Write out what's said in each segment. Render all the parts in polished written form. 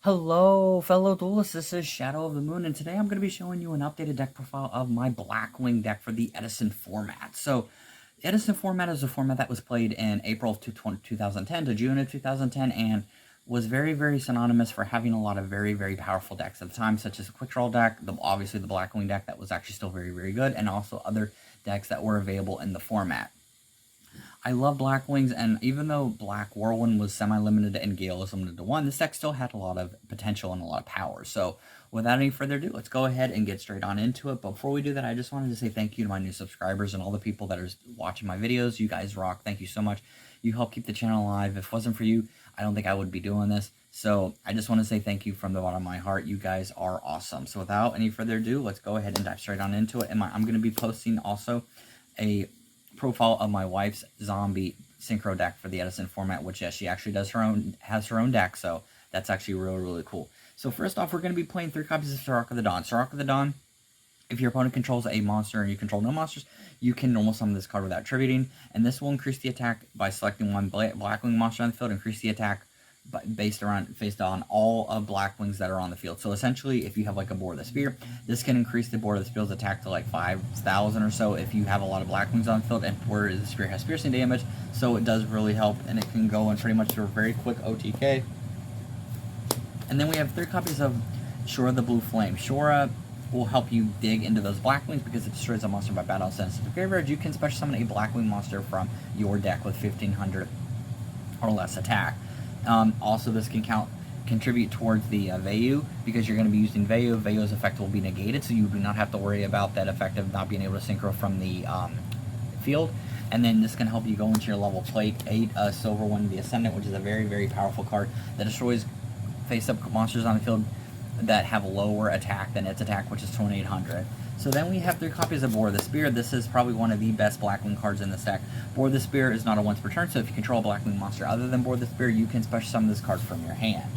Hello, fellow duelists. This is Shadow of the Moon, and today I'm going to be showing you an updated deck profile of my Blackwing deck for the Edison format. So, Edison format is a format that was played in April of 2010 to June of 2010, and was very, very synonymous for having a lot of very, very powerful decks at the time, such as the Quick Draw deck, obviously the Blackwing deck that was actually still very, very good, and also other decks that were available in the format. I love Blackwings, and even though Black Whirlwind was semi-limited and Gale is limited to 1, this deck still had a lot of potential and a lot of power. So, without any further ado, let's go ahead and get straight on into it. But before we do that, I just wanted to say thank you to my new subscribers and all the people that are watching my videos. You guys rock. Thank you so much. You help keep the channel alive. If it wasn't for you, I don't think I would be doing this. So, I just want to say thank you from the bottom of my heart. You guys are awesome. So, without any further ado, let's go ahead and dive straight on into it. And I'm going to be posting also a profile of my wife's zombie synchro deck for the Edison format, which yes, she actually has her own deck, so that's actually really, really cool. So first off, we're going to be playing 3 copies of Soraka the Dawn. Soraka the Dawn, if your opponent controls a monster and you control no monsters, you can normal summon this card without attributing, and this will increase the attack by selecting one Blackwing monster on the field, increase the attack based on all of Blackwings that are on the field. So essentially, if you have like a Boar of the Spear, this can increase the Boar of the Spear's attack to like 5,000 or so if you have a lot of Blackwings on the field, and Boar of the Spear has piercing damage, so it does really help, and it can go in pretty much a very quick OTK. And then we have 3 copies of Shura the Blue Flame. Shura will help you dig into those Blackwings because it destroys a monster by battle. Since the graveyard, you can special summon a Blackwing monster from your deck with 1,500 or less attack. Also, this can contribute towards the Vayu, because you're going to be using Vayu. Vayu's effect will be negated, so you do not have to worry about that effect of not being able to synchro from the field. And then this can help you go into your level plate 8 Silver One, the Ascendant, which is a very, very powerful card that destroys face-up monsters on the field that have lower attack than its attack, which is 2,800. So then we have 3 copies of Boar of the Spear. This is probably one of the best Blackwing cards in this deck. Boar of the Spear is not a once per turn, so if you control a Blackwing monster other than Boar of the Spear, you can special summon this card from your hand.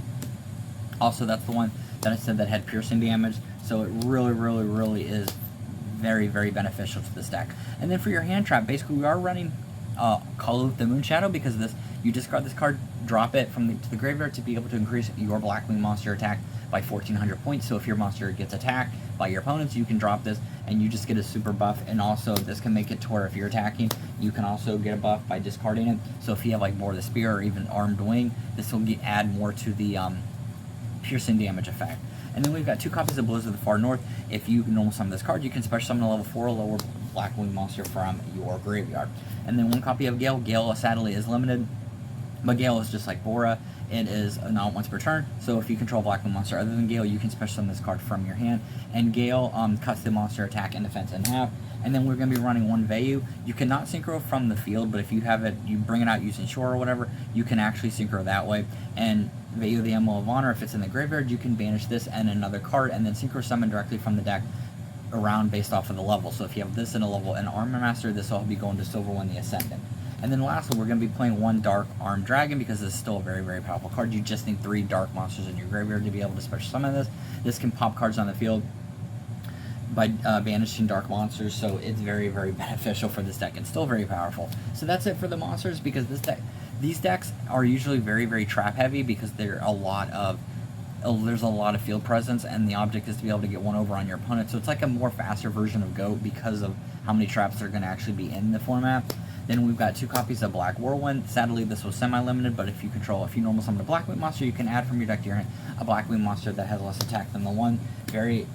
Also, that's the one that I said that had piercing damage, so it really, really, really is very, very beneficial to this deck. And then for your hand trap, basically we are running Call of the Moonshadow, because this, you discard this card, drop it to the graveyard to be able to increase your Blackwing monster attack by 1,400 points. So if your monster gets attacked by your opponents, you can drop this and you just get a super buff. And also this can make it to where if you're attacking, you can also get a buff by discarding it. So if you have like Boar of the Spear or even Armed Wing, this will add more to the piercing damage effect. And then we've got 2 copies of Blizzard of the Far North. If you normal summon this card, you can special summon a level 4 or lower Blackwing monster from your graveyard. And then 1 copy of Gale. Gale sadly is limited, but Gale is just like Bora. It is not once per turn, so if you control a Blackwing monster other than Gale, you can special summon this card from your hand. And Gale cuts the monster attack and defense in half. And then we're going to be running 1 Vayu. You cannot synchro from the field, but if you have it, you bring it out using Shore or whatever, you can actually synchro that way. And Vayu the Emblem of Honor, if it's in the graveyard, you can banish this and another card, and then synchro summon directly from the deck around based off of the level. So if you have this in a level and Armor Master, this will be going to Silver One the Ascendant. And then lastly, we're going to be playing 1 Dark Armed Dragon, because this is still a very, very powerful card. You just need 3 dark monsters in your graveyard to be able to special summon this. This can pop cards on the field by banishing dark monsters, so it's very, very beneficial for this deck and still very powerful. So that's it for the monsters, because these decks are usually very, very trap heavy, because there's a lot of field presence, and the object is to be able to get 1 over on your opponent. So it's like a more faster version of GOAT because of how many traps are going to actually be in the format. Then we've got 2 copies of Black Whirlwind. Sadly, this was semi-limited, but if you normal summon a Blackwing monster, you can add from your deck to your hand a Blackwing monster that has less attack than the one. Very,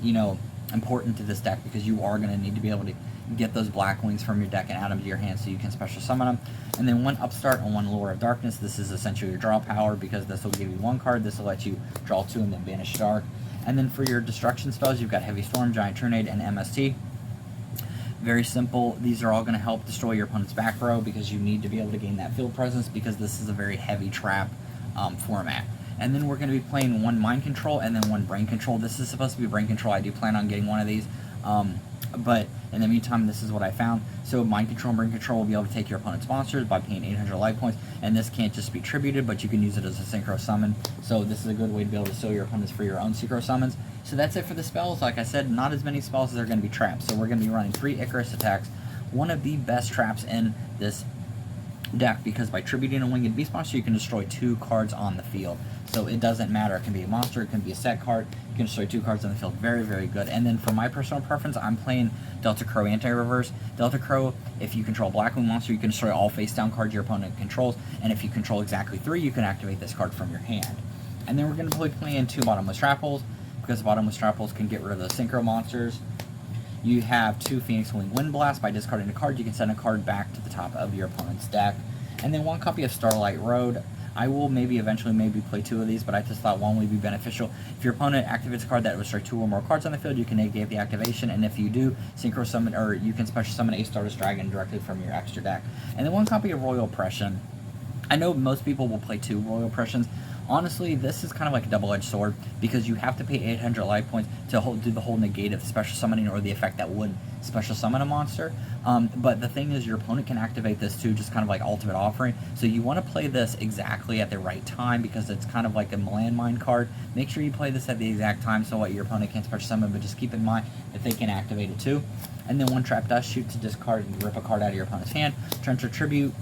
important to this deck, because you are going to need to be able to get those Blackwings from your deck and add them to your hand so you can special summon them. And then 1 Upstart and 1 Lure of Darkness. This is essentially your draw power, because this will give you 1 card. This will let you draw 2 and then banish Dark. And then for your destruction spells, you've got Heavy Storm, Giant Tornado, and MST. Very simple. These are all going to help destroy your opponent's back row, because you need to be able to gain that field presence, because this is a very heavy trap format. And then we're going to be playing 1 Mind Control and then 1 Brain Control. This is supposed to be Brain Control. I do plan on getting one of these. But in the meantime, this is what I found. So Mind Control and Brain Control will be able to take your opponent's monsters by paying 800 life points. And this can't just be tributed, but you can use it as a synchro summon. So this is a good way to be able to steal your opponents for your own synchro summons. So that's it for the spells. Like I said, not as many spells as are going to be traps. So we're going to be running 3 Icarus attacks. One of the best traps in this deck, because by tributing a winged beast monster, you can destroy 2 cards on the field. So it doesn't matter. It can be a monster, it can be a set card. You can destroy 2 cards on the field. Very, very good. And then for my personal preference, I'm playing Delta Crow Anti-Reverse. Delta Crow, if you control Blackwing monster, you can destroy all face-down cards your opponent controls. And if you control exactly 3, you can activate this card from your hand. And then we're going to be playing 2 Bottomless Trapholes, because Bottomless Trapholes can get rid of the Synchro monsters. You have 2 Phoenix Wing Wind Blast. By discarding a card, you can send a card back to the top of your opponent's deck. And then 1 copy of Starlight Road. I will eventually play 2 of these, but I just thought 1 would be beneficial. If your opponent activates a card that would destroy 2 or more cards on the field, you can negate the activation, and if you do, Synchro Summon, or you can special summon a Stardust Dragon directly from your extra deck. And then 1 copy of Royal Oppression. I know most people will play 2 Royal Oppressions. Honestly, this is kind of like a double-edged sword, because you have to pay 800 life points to do the whole negate of special summoning, or the effect that would special summon a monster. But the thing is, your opponent can activate this too, just kind of like Ultimate Offering. So you want to play this exactly at the right time, because it's kind of like a landmine card. Make sure you play this at the exact time so what your opponent can't special summon, but just keep in mind that they can activate it too. And then 1 Trap Dust Shoot to discard and rip a card out of your opponent's hand. Trencher Tribute,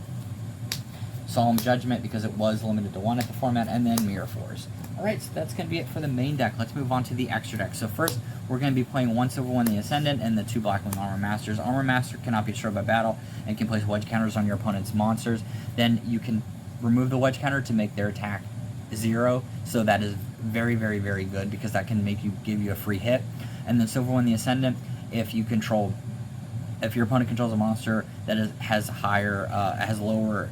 Solemn Judgment, because it was limited to 1 at the format, and then Mirror Force. Alright, so that's going to be it for the main deck. Let's move on to the extra deck. So first, we're going to be playing 1 Silver One the Ascendant and the 2 Blackwing Armor Masters. Armor Master cannot be destroyed by battle and can place wedge counters on your opponent's monsters. Then you can remove the wedge counter to make their attack 0. So that is very, very, very good, because that can give you a free hit. And then Silver One the Ascendant, if your opponent controls a monster that has lower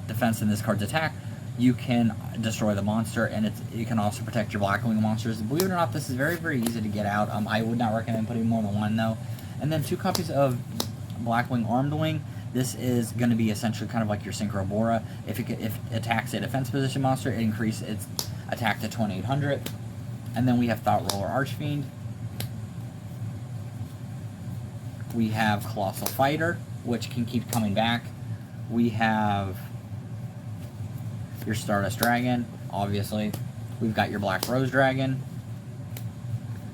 defense than this card's attack, you can destroy the monster, and it can also protect your Blackwing monsters. Believe it or not, this is very, very easy to get out. I would not recommend putting more than 1 though. And then 2 copies of Blackwing Armed Wing. This is going to be essentially kind of like your Synchro Bora. If it attacks a defense position monster, it increases its attack to 2800. And then we have Thought Roller Archfiend. We have Colossal Fighter, which can keep coming back. We have your Stardust Dragon, obviously. We've got your Black Rose Dragon.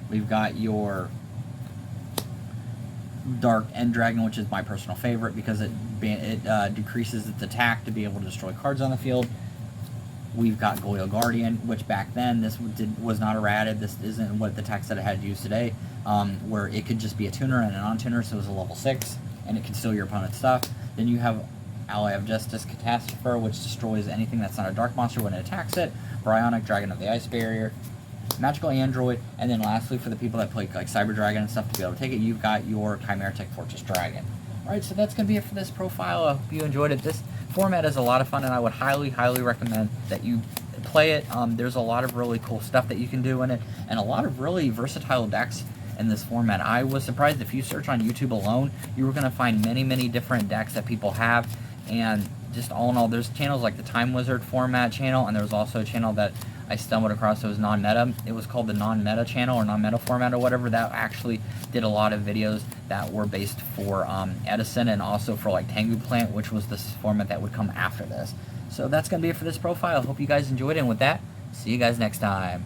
We've got your Dark End Dragon, which is my personal favorite, because it decreases its attack to be able to destroy cards on the field. We've got Goyle Guardian, which back then this was not errated. This isn't what the text that it had used today, where it could just be a tuner and a non-tuner, so it was a level 6, and it can steal your opponent's stuff. Then you have Ally of Justice Catastropher, which destroys anything that's not a dark monster when it attacks it. Bryonic, Dragon of the Ice Barrier. Magical Android. And then lastly, for the people that play like Cyber Dragon and stuff to be able to take it, you've got your Chimeratech Fortress Dragon. Alright, so that's going to be it for this profile. I hope you enjoyed it. This format is a lot of fun, and I would highly, highly recommend that you play it. There's a lot of really cool stuff that you can do in it, and a lot of really versatile decks in this format. I was surprised, if you search on YouTube alone, you were going to find many, many different decks that people have. And just all in all, there's channels like the Time Wizard format channel, and there was also a channel that I stumbled across that was non-meta. It was called the non-meta channel, or non-meta format, or whatever. That actually did a lot of videos that were based for Edison, and also for like Tengu Plant, which was this format that would come after this. So that's going to be it for this profile. I hope you guys enjoyed it, and with that, see you guys next time.